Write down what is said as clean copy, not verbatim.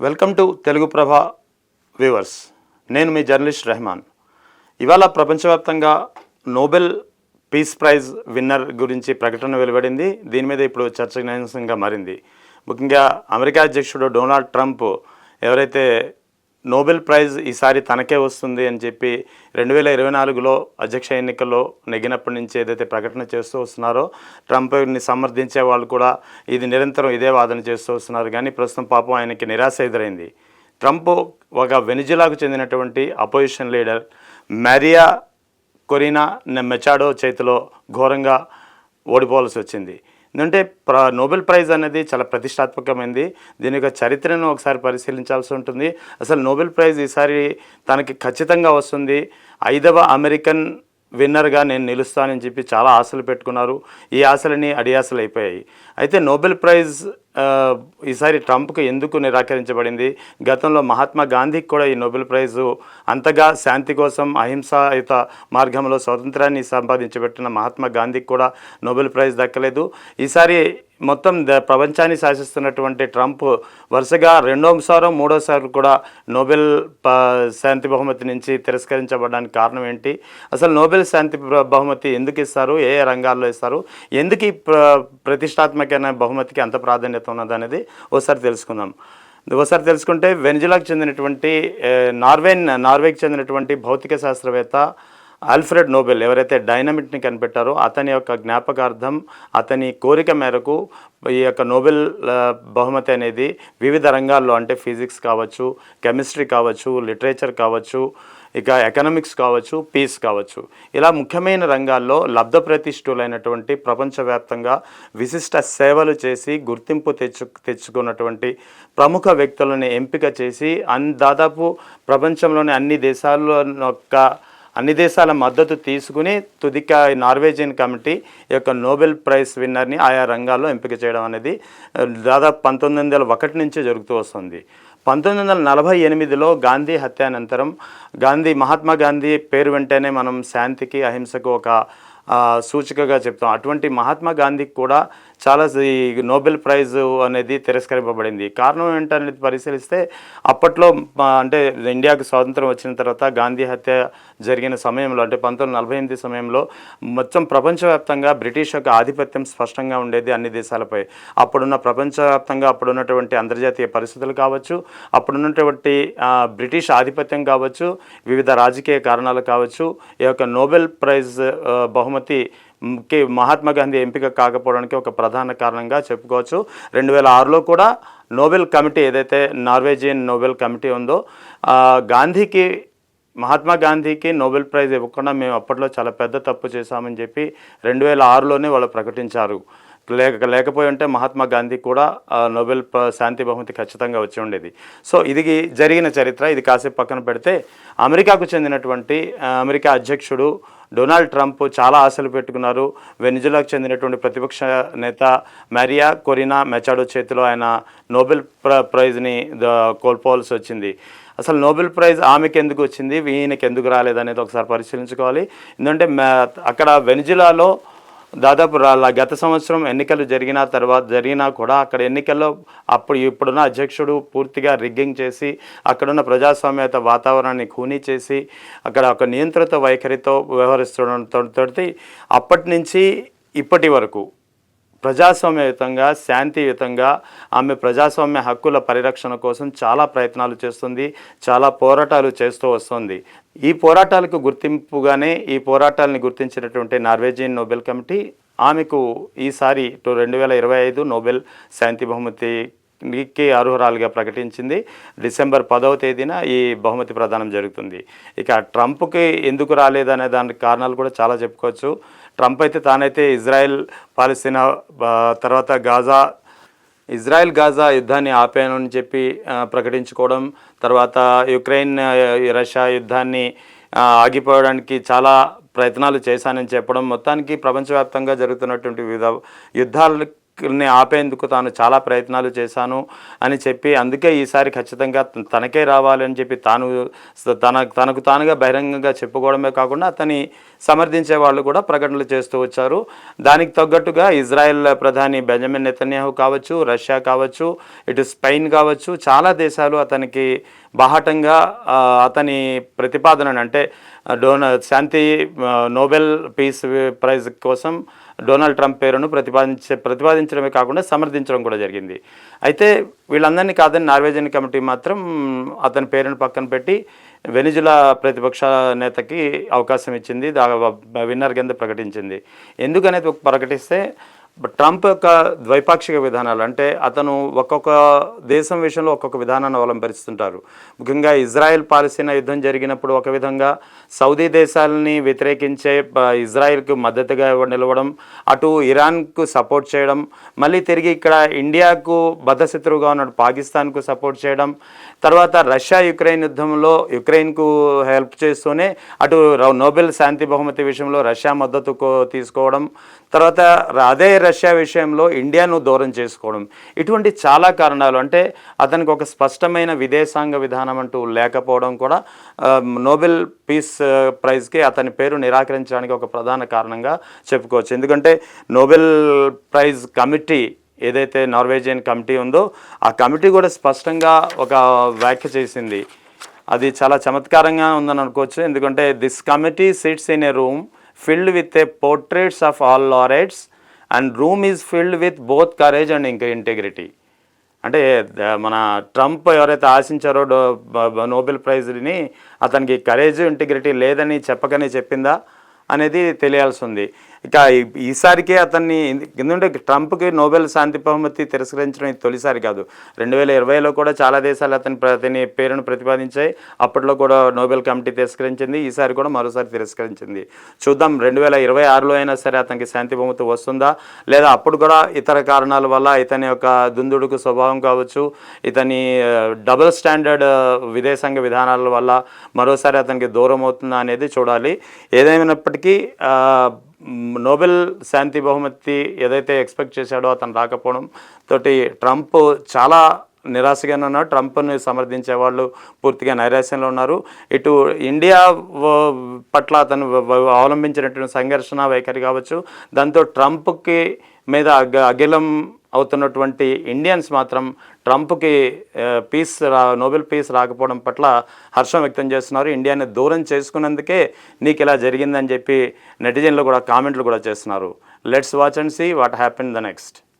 Welcome to Telugu Prabha viewers. నేను మీ journalist Rahman. ఇవాళ ప్రపంచవ్యాప్తంగా నోబెల్ పీస్ ప్రైజ్ విన్నర్ గురించి ప్రకటన వెలువడింది. దీని మీద ఇప్పుడు చర్చనీయాంశంగా మారింది. ముఖ్యంగా అమెరికా అధ్యక్షుడు డొనాల్డ్ ట్రంప్ ఎవరైతే నోబెల్ ప్రైజ్ ఈసారి తనకే వస్తుంది అని చెప్పి 2024లో అధ్యక్ష ఎన్నికల్లో నెగ్గినప్పటి నుంచి ఏదైతే ప్రకటన చేస్తూ వస్తున్నారో, ట్రంప్ని సమర్థించే వాళ్ళు కూడా ఇది నిరంతరం ఇదే వాదన చేస్తూ వస్తున్నారు. కానీ ప్రస్తుతం పాపం ఆయనకి నిరాశ ఎదురైంది. ట్రంప్ ఒక వెనిజులాకు చెందినటువంటి అపోజిషన్ లీడర్ మారియా కొరినా మెచాడో చేతిలో ఘోరంగా ఓడిపోవాల్సి వచ్చింది. ఎందుకంటే నోబెల్ ప్రైజ్ అనేది చాలా ప్రతిష్టాత్మకమైనది. దీని యొక్క చరిత్రను ఒకసారి పరిశీలించాల్సి ఉంటుంది. అసలు నోబెల్ ప్రైజ్ ఈసారి తనకి ఖచ్చితంగా వస్తుంది, 5వ అమెరికన్ విన్నర్గా నేను నిలుస్తానని చెప్పి చాలా ఆశలు పెట్టుకున్నారు. ఈ ఆశలని అడియాసలు అయిపోయాయి. అయితే నోబెల్ ప్రైజ్ ఈసారి ట్రంప్కి ఎందుకు నిరాకరించబడింది? గతంలో మహాత్మా గాంధీకి కూడా ఈ నోబెల్ ప్రైజు అంతగా శాంతి కోసం అహింసాయుత మార్గంలో స్వాతంత్రాన్ని సంపాదించబెట్టిన మహాత్మా గాంధీకి కూడా నోబెల్ ప్రైజ్ దక్కలేదు. ఈసారి మొత్తం ప్రపంచాన్ని శాసిస్తున్నటువంటి ట్రంప్ వరుసగా మూడోసారి కూడా నోబెల్ శాంతి బహుమతి నుంచి తిరస్కరించబడడానికి కారణం ఏంటి? అసలు నోబెల్ శాంతి బహుమతి ఎందుకు ఇస్తారు? ఏ ఏ రంగాల్లో ఇస్తారు? ఎందుకు ఈ ప్రతిష్టాత్మకమైన బహుమతికి అంత ప్రాధాన్యత ఉన్నదనేది ఒకసారి తెలుసుకుంటే వెనిజులాకు చెందినటువంటి నార్వేకి చెందినటువంటి భౌతిక శాస్త్రవేత్త ఆల్ఫ్రెడ్ నోబెల్ ఎవరైతే డైనమిట్ని కనిపెట్టారో అతని యొక్క జ్ఞాపకార్థం, అతని కోరిక మేరకు ఈ యొక్క నోబెల్ బహుమతి అనేది వివిధ రంగాల్లో, అంటే ఫిజిక్స్ కావచ్చు, కెమిస్ట్రీ కావచ్చు, లిటరేచర్ కావచ్చు, ఇక ఎకనామిక్స్ కావచ్చు, పీస్ కావచ్చు, ఇలా ముఖ్యమైన రంగాల్లో లబ్ధప్రతిష్ఠులైనటువంటి ప్రపంచవ్యాప్తంగా విశిష్ట సేవలు చేసి గుర్తింపు తెచ్చుకున్నటువంటి ప్రముఖ వ్యక్తులను ఎంపిక చేసి దాదాపు ప్రపంచంలోని అన్ని దేశాల మద్దతు తీసుకుని తుదిక నార్వేజియన్ కమిటీ యొక్క నోబెల్ ప్రైజ్ విన్నర్ని ఆయా రంగాల్లో ఎంపిక చేయడం అనేది దాదాపు 1901 నుంచే జరుగుతూ వస్తుంది. 1948లో గాంధీ హత్యానంతరం మహాత్మా గాంధీ పేరు వెంటనే మనం శాంతికి, అహింసకు ఒక సూచికగా చెప్తాం. అటువంటి మహాత్మా గాంధీకి కూడా చాలా ఈ నోబెల్ ప్రైజ్ అనేది తిరస్కరింపబడింది. కారణం ఏంటనేది పరిశీలిస్తే అప్పట్లో అంటే ఇండియాకు స్వాతంత్రం వచ్చిన తర్వాత గాంధీ హత్య జరిగిన సమయంలో, అంటే 1948 సమయంలో మొత్తం ప్రపంచవ్యాప్తంగా బ్రిటిష్ యొక్క ఆధిపత్యం స్పష్టంగా ఉండేది అన్ని దేశాలపై. అప్పుడున్నటువంటి అంతర్జాతీయ పరిస్థితులు కావచ్చు, అప్పుడున్నటువంటి బ్రిటిష్ ఆధిపత్యం కావచ్చు, వివిధ రాజకీయ కారణాలు కావచ్చు, ఈ యొక్క నోబెల్ ప్రైజ్ బహుమతికి మహాత్మా గాంధీ ఎంపిక కాకపోవడానికి ఒక ప్రధాన కారణంగా చెప్పుకోవచ్చు. 2006లో కూడా నోబెల్ కమిటీ, ఏదైతే నార్వేజియన్ నోబెల్ కమిటీ ఉందో, మహాత్మా గాంధీకి నోబెల్ ప్రైజ్ ఇవ్వకుండా మేము అప్పట్లో చాలా పెద్ద తప్పు చేశామని చెప్పి 2006లోనే వాళ్ళు ప్రకటించారు. లేకపోయి ఉంటే మహాత్మా గాంధీ కూడా నోబెల్ శాంతి బహుమతి ఖచ్చితంగా వచ్చి ఉండేది. సో ఇది జరిగిన చరిత్ర. ఇది కాసేపు పక్కన పెడితే, అమెరికాకు చెందినటువంటి అమెరికా అధ్యక్షుడు డొనాల్డ్ ట్రంప్ చాలా ఆశలు పెట్టుకున్నారు. వెనిజులాకు చెందినటువంటి ప్రతిపక్ష నేత మారియా కొరినా మెచాడో చేతిలో ఆయన నోబెల్ ప్రైజ్ని కోల్పోవాల్సి వచ్చింది. అసలు నోబెల్ ప్రైజ్ ఆమెకి ఎందుకు వచ్చింది, ఈయనకి ఎందుకు రాలేదనేది ఒకసారి పరిశీలించుకోవాలి. ఎందుకంటే అక్కడ వెనిజులాలో దాదాపు గత సంవత్సరం ఎన్నికలు జరిగినా కూడా అక్కడ ఎన్నికల్లో ఇప్పుడున్న అధ్యక్షుడు పూర్తిగా రిగ్గింగ్ చేసి అక్కడున్న ప్రజాస్వామ్యత వాతావరణాన్ని ఖూనీ చేసి అక్కడ ఒక నియంత్రిత వైఖరితో వ్యవహరిస్తుండటంతో అప్పటి నుంచి ఇప్పటి వరకు ప్రజాస్వామ్యయుతంగా, శాంతియుతంగా ఆమె ప్రజాస్వామ్య హక్కుల పరిరక్షణ కోసం చాలా ప్రయత్నాలు చేస్తుంది, చాలా పోరాటాలు చేస్తూ వస్తుంది. ఈ పోరాటాలకు గుర్తింపుగానే ఈ పోరాటాలని గుర్తించినటువంటి నార్వేజియన్ నోబెల్ కమిటీ ఆమెకు ఈసారి 2025 నోబెల్ శాంతి బహుమతికి అర్హురాలుగా ప్రకటించింది. డిసెంబర్ 10వ తేదీన ఈ బహుమతి ప్రదానం జరుగుతుంది. ఇక ట్రంప్కి ఎందుకు రాలేదనే దానికి కారణాలు కూడా చాలా చెప్పుకోవచ్చు. ట్రంప్ అయితే తానైతే ఇజ్రాయెల్ పాలస్తీనా తర్వాత ఇజ్రాయెల్ గాజా యుద్ధాన్ని ఆపేనని చెప్పి ప్రకటించుకోవడం, తర్వాత యుక్రెయిన్ రష్యా యుద్ధాన్ని ఆగిపోవడానికి చాలా ప్రయత్నాలు చేశానని చెప్పడం, మొత్తానికి ప్రపంచవ్యాప్తంగా జరుగుతున్నటువంటి వివిధ యుద్ధాల ఆపేందుకు తాను చాలా ప్రయత్నాలు చేశాను అని చెప్పి, అందుకే ఈసారి ఖచ్చితంగా తనకే రావాలి అని చెప్పి తనకు తానుగా బహిరంగంగా చెప్పుకోవడమే కాకుండా అతని సమర్థించే వాళ్ళు కూడా ప్రకటనలు చేస్తూ వచ్చారు. దానికి తగ్గట్టుగా ఇజ్రాయెల్ ప్రధాని బెంజమిన్ నెతన్యాహు కావచ్చు, రష్యా కావచ్చు, ఇటు స్పెయిన్ కావచ్చు, చాలా దేశాలు అతనికి బాహాటంగా అతని ప్రతిపాదనను అంటే శాంతి నోబెల్ పీస్ ప్రైజ్ కోసం డొనాల్డ్ ట్రంప్ పేరును ప్రతిపాదించడమే కాకుండా సమర్థించడం కూడా జరిగింది. అయితే వీళ్ళందరినీ కాదని నార్వేజియన్ కమిటీ మాత్రం అతని పేరును పక్కన పెట్టి వెనిజులా ప్రతిపక్ష నేతకి అవకాశం ఇచ్చింది, విన్నర్ కింద ప్రకటించింది. ఎందుకనేది ప్రకటిస్తే ట్రంప్ యొక్క ద్వైపాక్షిక విధానాలు అంటే అతను ఒక్కొక్క దేశం విషయంలో ఒక్కొక్క విధానాన్ని అవలంబిస్తుంటారు. ముఖ్యంగా ఇజ్రాయెల్ పాలస్తీనా యుద్ధం జరిగినప్పుడు ఒక విధంగా, సౌదీ దేశాలని వ్యతిరేకించే ఇజ్రాయెల్కు మద్దతుగా నిలవడం, అటు ఇరాన్కు సపోర్ట్ చేయడం, మళ్ళీ తిరిగి ఇక్కడ ఇండియాకు బద్ధశత్రువుగా ఉన్న పాకిస్తాన్కు సపోర్ట్ చేయడం, తర్వాత రష్యా యుక్రెయిన్ యుద్ధంలో యుక్రెయిన్కు హెల్ప్ చేస్తూనే అటు నోబెల్ శాంతి బహుమతి విషయంలో రష్యా మద్దతు తీసుకోవడం, తర్వాత అదే రష్యా విషయంలో ఇండియాను దూరం చేసుకోవడం, ఇటువంటి చాలా కారణాలు. అంటే అతనికి ఒక స్పష్టమైన విదేశాంగ విధానం అంటూ లేకపోవడం కూడా నోబెల్ పీస్ ప్రైజ్కి అతని పేరు నిరాకరించడానికి ఒక ప్రధాన కారణంగా చెప్పుకోవచ్చు. ఎందుకంటే నోబెల్ ప్రైజ్ కమిటీ ఏదైతే నార్వేజియన్ కమిటీ ఉందో ఆ కమిటీ కూడా స్పష్టంగా ఒక వ్యాఖ్య చేసింది. అది చాలా చమత్కారంగా ఉందని అనుకోవచ్చు. ఎందుకంటే this committee sits in a room filled with a portraits of all laureates and room is filled with both courage and integrity. అంటే మన ట్రంప్ ఎవరైతే ఆశించారో నోబెల్ ప్రైజ్ని అతనికి కరేజ్ ఇంటిగ్రిటీ లేదని చెప్పకనే చెప్పిందా అనేది తెలియాల్సి ఉంది. ఇక ఈసారికే అతన్ని, ఎందుకంటే ట్రంప్కి నోబెల్ శాంతి బహుమతి తిరస్కరించడం ఇది తొలిసారి కాదు. 2020లో కూడా చాలా దేశాలు అతని పేరును ప్రతిపాదించాయి. అప్పట్లో కూడా నోబెల్ కమిటీ తిరస్కరించింది. ఈసారి కూడా మరోసారి తిరస్కరించింది. చూద్దాం 2026లో అయినా సరే అతనికి శాంతి బహుమతి వస్తుందా, లేదా అప్పుడు కూడా ఇతర కారణాల వల్ల ఇతని యొక్క దుందుడుకు స్వభావం కావచ్చు, ఇతని డబుల్ స్టాండర్డ్ విదేశాంగ విధానాల వల్ల మరోసారి అతనికి దూరం అవుతుందా అనేది చూడాలి. ఏదేమైనప్పటికీ నోబెల్ శాంతి బహుమతి ఏదైతే ఎక్స్పెక్ట్ చేశాడో అతను రాకపోవడం తోటి ట్రంప్ చాలా నిరాశగానే ఉన్నారు. ట్రంప్ని సమర్థించే వాళ్ళు పూర్తిగా నైరాశ్యంలో ఉన్నారు. ఇటు ఇండియా పట్ల అతను అవలంబించినటువంటి సంఘర్షణ వైఖరి కావచ్చు, దాంతో ట్రంప్కి మీద అగిలం అవుతున్నటువంటి ఇండియన్స్ మాత్రం ట్రంప్కి నోబెల్ పీస్ రాకపోవడం పట్ల హర్షం వ్యక్తం చేస్తున్నారు. ఇండియాని దూరం చేసుకున్నందుకే నీకు ఇలా జరిగిందని చెప్పి నెటిజన్లు కూడా కామెంట్లు కూడా చేస్తున్నారు. Let's watch and see what happen the next.